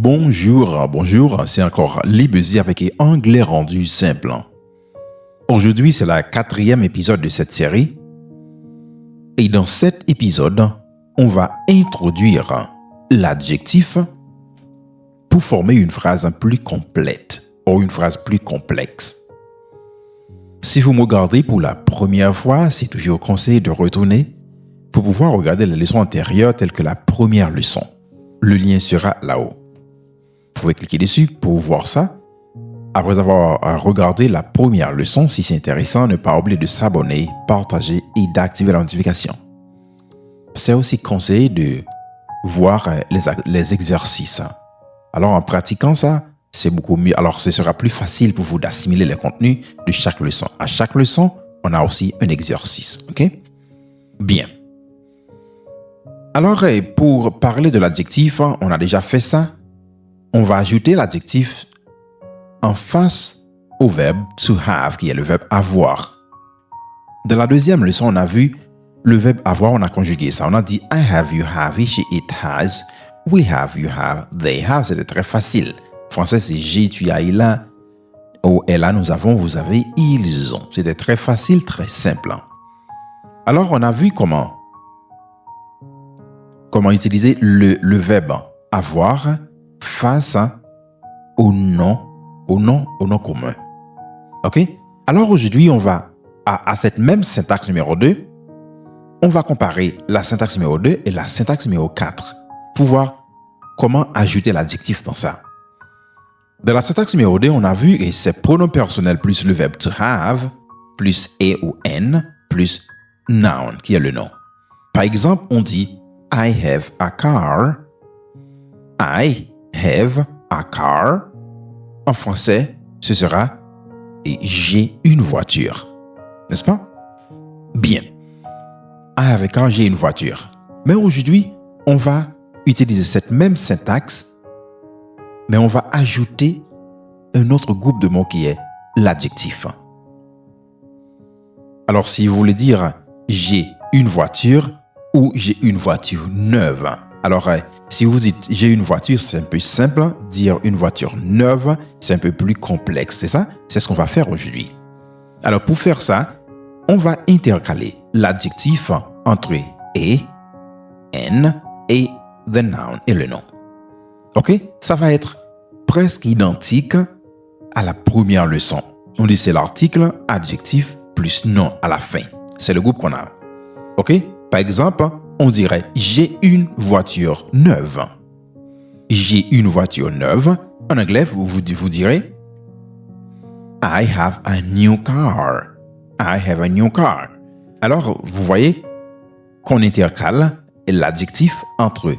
Bonjour, c'est encore Libesi avec Anglais rendu simple. Aujourd'hui, c'est le 4e épisode de cette série. Et dans cet épisode, on va introduire l'adjectif pour former une phrase plus complète ou une phrase plus complexe. Si vous me regardez pour la première fois, c'est toujours conseillé de retourner pour pouvoir regarder les leçons antérieures telles que la première leçon. Le lien sera là-haut. Vous pouvez cliquer dessus pour voir ça. Après avoir regardé la première leçon, si c'est intéressant, ne pas oublier de s'abonner, partager et d'activer la notification. C'est aussi conseillé de voir les exercices. Alors en pratiquant ça, c'est beaucoup mieux. Alors ce sera plus facile pour vous d'assimiler les contenus de chaque leçon. À chaque leçon, on a aussi un exercice. Ok? Bien. Alors pour parler de l'adjectif, on a déjà fait ça. On va ajouter l'adjectif en face au verbe to have, qui est le verbe avoir. Dans la deuxième leçon, on a vu le verbe avoir, on a conjugué ça. On a dit I have, you have, she, it has, we have, you have, they have. C'était très facile. Français, c'est j'ai, tu as, il a. Ou elle a, nous avons, vous avez, ils ont. C'était très facile, très simple. Alors, on a vu comment utiliser le verbe avoir face au nom commun. OK? Alors aujourd'hui, on va à cette même syntaxe numéro 2, on va comparer la syntaxe numéro 2 et la syntaxe numéro 4 pour voir comment ajouter l'adjectif dans ça. Dans la syntaxe numéro 2, on a vu que c'est pronom personnel plus le verbe to have plus a ou n plus noun qui est le nom. Par exemple, on dit I have a car. I have a car. En français, ce sera j'ai une voiture. N'est-ce pas? Bien. I have a car, j'ai une voiture. Mais aujourd'hui, on va utiliser cette même syntaxe, mais on va ajouter un autre groupe de mots qui est l'adjectif. Alors, si vous voulez dire j'ai une voiture ou j'ai une voiture neuve. Alors, si vous dites j'ai une voiture, c'est un peu simple. Dire une voiture neuve, c'est un peu plus complexe. C'est ça? C'est ce qu'on va faire aujourd'hui. Alors, pour faire ça, on va intercaler l'adjectif entre et, n et the noun et le nom. OK? Ça va être presque identique à la première leçon. On dit c'est l'article adjectif plus nom à la fin. C'est le groupe qu'on a. OK? Par exemple, on dirait j'ai une voiture neuve. J'ai une voiture neuve. En anglais, vous direz I have a new car. I have a new car. Alors, vous voyez qu'on intercale l'adjectif entre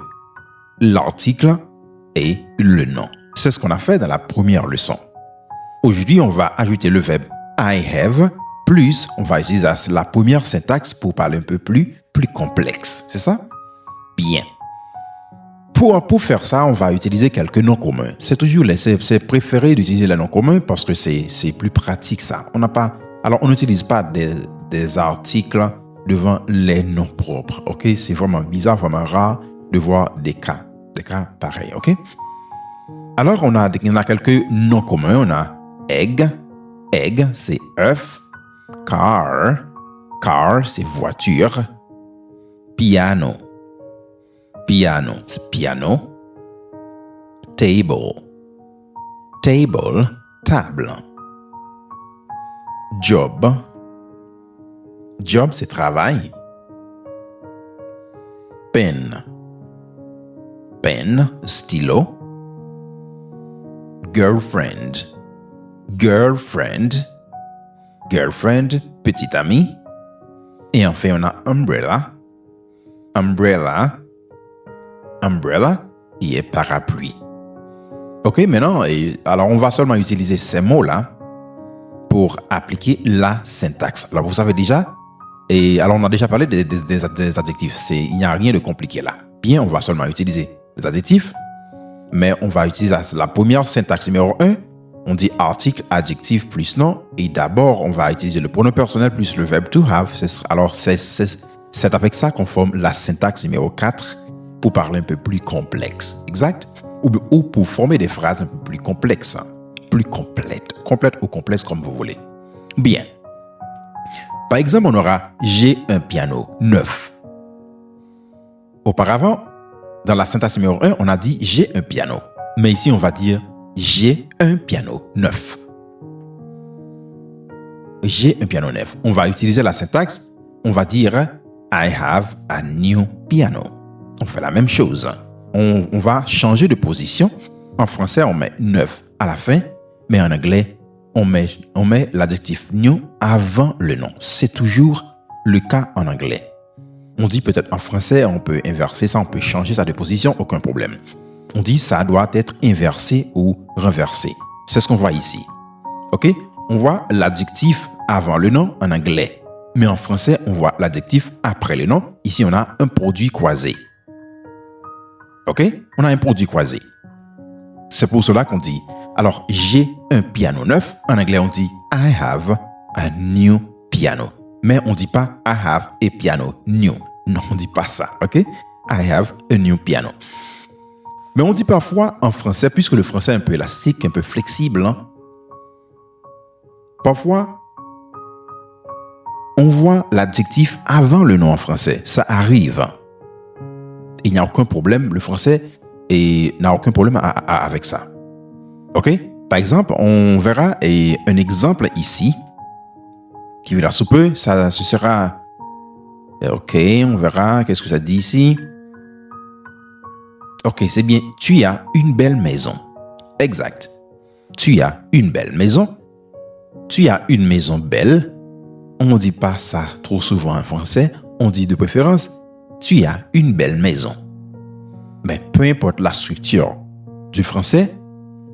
l'article et le nom. C'est ce qu'on a fait dans la première leçon. Aujourd'hui, on va ajouter le verbe I have plus, on va utiliser la première syntaxe pour parler un peu plus complexe. C'est ça? Bien. Pour faire ça, on va utiliser quelques noms communs. C'est préféré d'utiliser les noms communs parce que c'est plus pratique ça. On n'utilise pas des articles devant les noms propres. OK? C'est vraiment bizarre, vraiment rare de voir des cas pareils. OK? Alors, on a quelques noms communs. On a egg. Egg, c'est œuf. Car, c'est voiture. Piano, c'est piano. Table, table. Job, c'est travail. Pen, stylo. Girlfriend, petite amie. Et enfin, on a umbrella. Umbrella, qui est parapluie. OK, maintenant, alors on va seulement utiliser ces mots-là pour appliquer la syntaxe. Alors, vous savez déjà, et alors on a déjà parlé des adjectifs. Il n'y a rien de compliqué là. Bien, on va seulement utiliser les adjectifs, mais on va utiliser la première syntaxe numéro 1. On dit article, adjectif plus nom. Et d'abord, on va utiliser le pronom personnel plus le verbe to have. Alors, c'est avec ça qu'on forme la syntaxe numéro 4 pour parler un peu plus complexe. Exact? ou pour former des phrases un peu plus complexes, plus complètes ou complexes comme vous voulez. Bien. Par exemple, on aura « j'ai un piano neuf ». Auparavant, dans la syntaxe numéro 1, on a dit « j'ai un piano ». Mais ici, on va dire « j'ai un piano neuf ». J'ai un piano neuf. On va utiliser la syntaxe. On va dire « I have a new piano ». On fait la même chose. On va changer de position. En français, on met « neuf » à la fin, mais en anglais, on met l'adjectif new avant le nom. C'est toujours le cas en anglais. On dit peut-être en français, on peut inverser ça, on peut changer ça de position, aucun problème. On dit ça doit être inversé ou renversé. C'est ce qu'on voit ici. OK? On voit l'adjectif avant le nom en anglais. Mais en français, on voit l'adjectif après le nom. Ici, on a un produit croisé. OK? On a un produit croisé. C'est pour cela qu'on dit, alors, j'ai un piano neuf. En anglais, on dit I have a new piano. Mais on ne dit pas I have a piano new. Non, on ne dit pas ça. OK? I have a new piano. Mais on dit parfois en français, puisque le français est un peu élastique, un peu flexible, hein, parfois, on voit l'adjectif avant le nom en français. Ça arrive. Il n'y a aucun problème. Le français n'a aucun problème avec ça. OK? Par exemple, on verra un exemple ici qui verra sous peu. Ce sera... OK, on verra. Qu'est-ce que ça dit ici? OK, c'est bien. Tu as une belle maison. Exact. Tu as une belle maison. Tu as une maison belle. On ne dit pas ça trop souvent en français. On dit de préférence, tu as une belle maison. Mais peu importe la structure du français,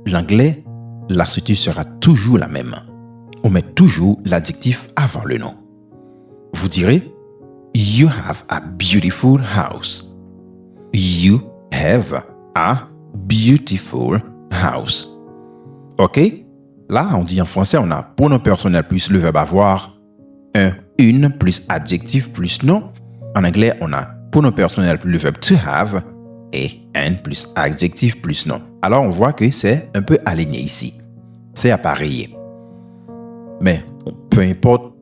l'anglais, la structure sera toujours la même. On met toujours l'adjectif avant le nom. Vous direz, you have a beautiful house. You have a beautiful house. OK? Là, on dit en français, on a pronom personnel plus le verbe avoir, une plus adjectif plus nom. En anglais, on a pronom personnel plus le verbe to have et un plus adjectif plus nom. Alors, on voit que c'est un peu aligné ici. C'est appareillé. Mais peu importe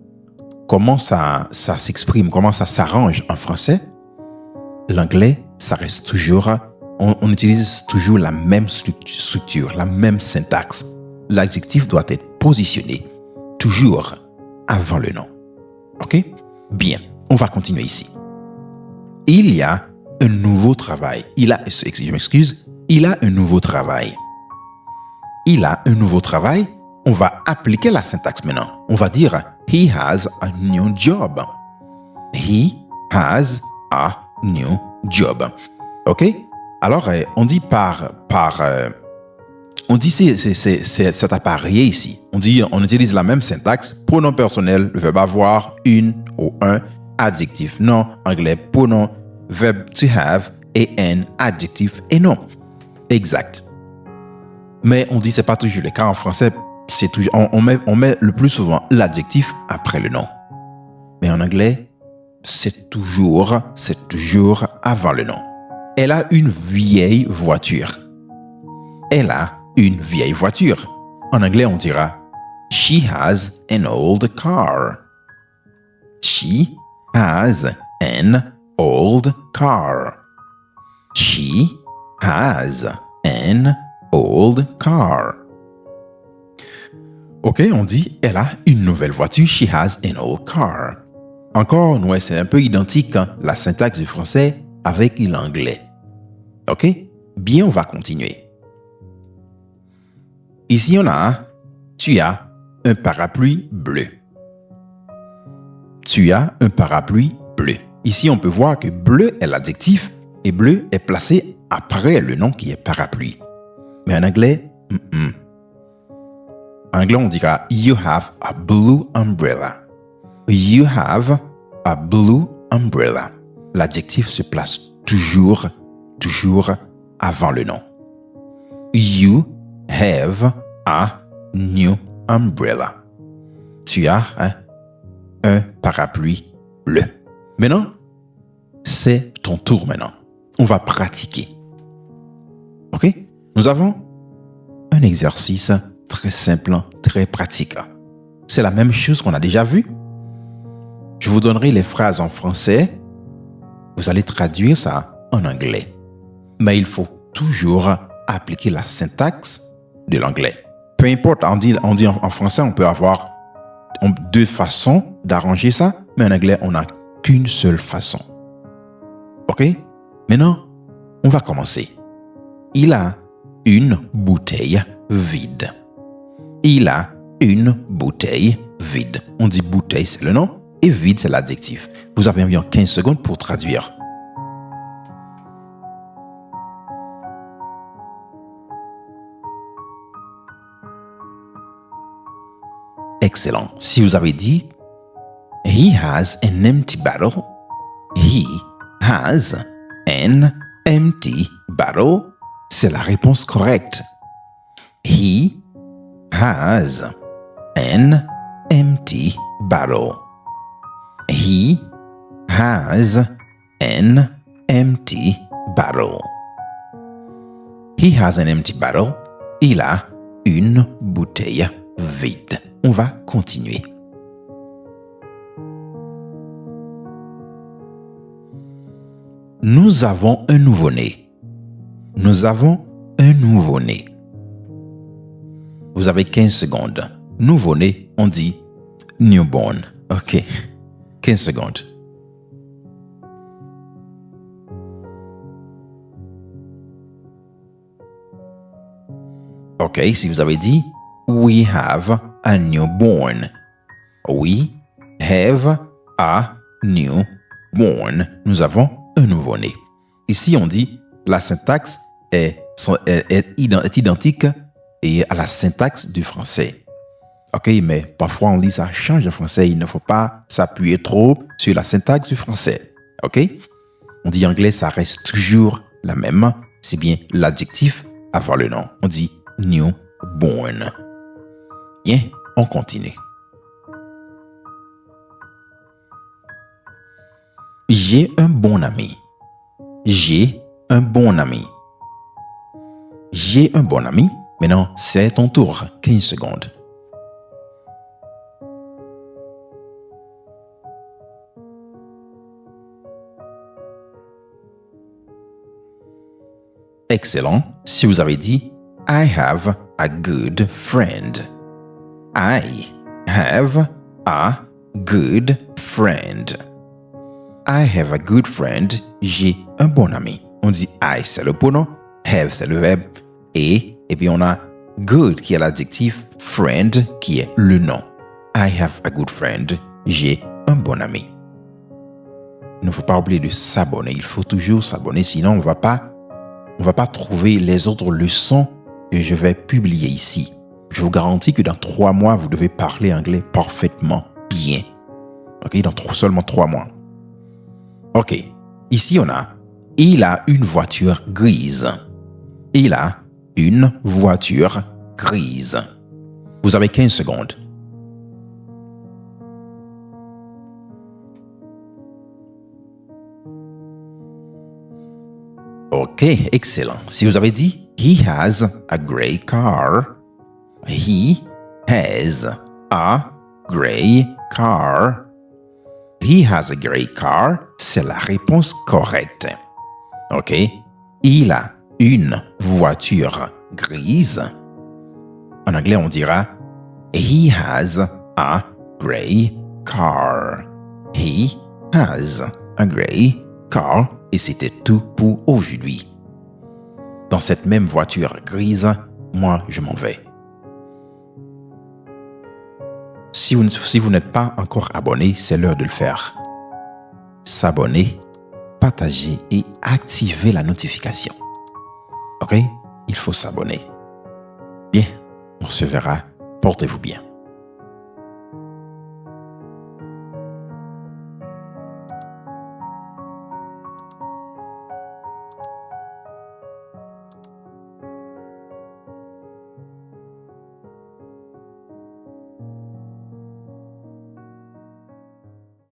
comment ça s'exprime, comment ça s'arrange en français, l'anglais, ça reste toujours, on utilise toujours la même structure, la même syntaxe. L'adjectif doit être positionné toujours avant le nom. OK? Bien, on va continuer ici. Il y a un nouveau travail. Je m'excuse. Il a un nouveau travail. Il a un nouveau travail. On va appliquer la syntaxe maintenant. On va dire he has a new job. He has a new job. OK? Alors, on dit on dit c'est appareillé ici. On utilise la même syntaxe. Pronom personnel, le verbe avoir, une ou un, adjectif non, anglais pronom, verbe to have et un, adjectif et non. Exact. Mais on dit c'est pas toujours le cas en français. C'est toujours, on met le plus souvent l'adjectif après le nom. Mais en anglais, c'est toujours avant le nom. Elle a une vieille voiture. Elle a une vieille voiture. En anglais, on dira she has an old car. She has an old car. She has an old car. OK, on dit elle a une nouvelle voiture. She has an old car. Encore, ouais, c'est un peu identique, hein, la syntaxe du français avec l'anglais. OK? Bien, on va continuer. Ici, on a, tu as un parapluie bleu. Tu as un parapluie bleu. Ici, on peut voir que bleu est l'adjectif et bleu est placé après le nom qui est parapluie. Mais en anglais, En anglais, on dira you have a blue umbrella. You have a blue umbrella. L'adjectif se place toujours avant le nom. You have a new umbrella. Tu as un parapluie bleu. Maintenant, c'est ton tour maintenant. On va pratiquer. OK? Nous avons un exercice très simple, très pratique. C'est la même chose qu'on a déjà vu. Je vous donnerai les phrases en français. Vous allez traduire ça en anglais. Mais il faut toujours appliquer la syntaxe de l'anglais. Peu importe, on dit en français, on peut avoir deux façons d'arranger ça, mais en anglais, on n'a qu'une seule façon. OK? Maintenant, on va commencer. Il a une bouteille vide. Il a une bouteille vide. On dit bouteille, c'est le nom, et vide, c'est l'adjectif. Vous avez environ 15 secondes pour traduire. Excellent. Si vous avez dit He has an empty bottle. He has an empty bottle. C'est la réponse correcte. He has an empty bottle. He has an empty bottle. He has an empty bottle. Il a une bouteille vide. On va continuer. Nous avons un nouveau-né. Nous avons un nouveau-né. Vous avez 15 secondes. Nouveau-né, on dit newborn. OK. 15 secondes. OK, si vous avez dit we have a newborn. We have a newborn. Nous avons un nouveau-né. Ici, on dit la syntaxe est identique à la syntaxe du français. OK, mais parfois on dit ça change de français. Il ne faut pas s'appuyer trop sur la syntaxe du français. OK? On dit anglais, ça reste toujours la même. C'est bien l'adjectif avant le nom. On dit newborn. Bien, on continue. J'ai un bon ami. J'ai un bon ami. J'ai un bon ami. Maintenant, c'est ton tour. 15 secondes. Excellent. Si vous avez dit I have a good friend. I have a good friend. I have a good friend. J'ai un bon ami. On dit I, c'est le pronom. Have, c'est le verbe. Et puis on a good qui est l'adjectif. Friend qui est le nom. I have a good friend. J'ai un bon ami. Il ne faut pas oublier de s'abonner. Il faut toujours s'abonner. Sinon, on va pas trouver les autres leçons que je vais publier ici. Je vous garantis que dans 3 mois, vous devez parler anglais parfaitement bien. OK? Dans seulement 3 mois. OK. Ici, on a il a une voiture grise. Il a une voiture grise. Vous avez 15 secondes. OK, excellent. Si vous avez dit he has a gray car. He has a gray car. He has a gray car. C'est la réponse correcte. OK. Il a une voiture grise. En anglais, on dira he has a gray car. He has a gray car. Et c'était tout pour aujourd'hui. Dans cette même voiture grise, moi, je m'en vais. Si vous n'êtes pas encore abonné, c'est l'heure de le faire. S'abonner, partager et activer la notification. OK? Il faut s'abonner. Bien, on se verra. Portez-vous bien.